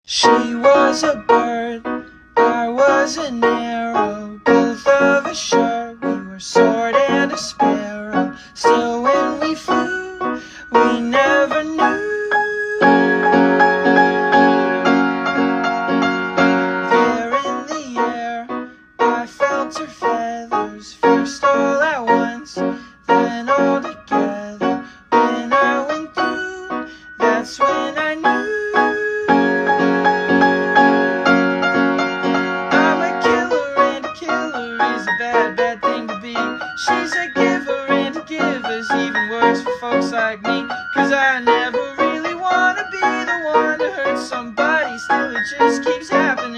She was a bird, I was an arrow, both of us sure we were sword and a sparrow. Still when we flew, we never knew. There in the air, I felt her feathers, first all at once, then all together. When I went through, that's when I knew. Bad thing to be. She's a giver, and a giver's even worse for folks like me. Cause I never really wanna be the one to hurt somebody, still it just keeps happening.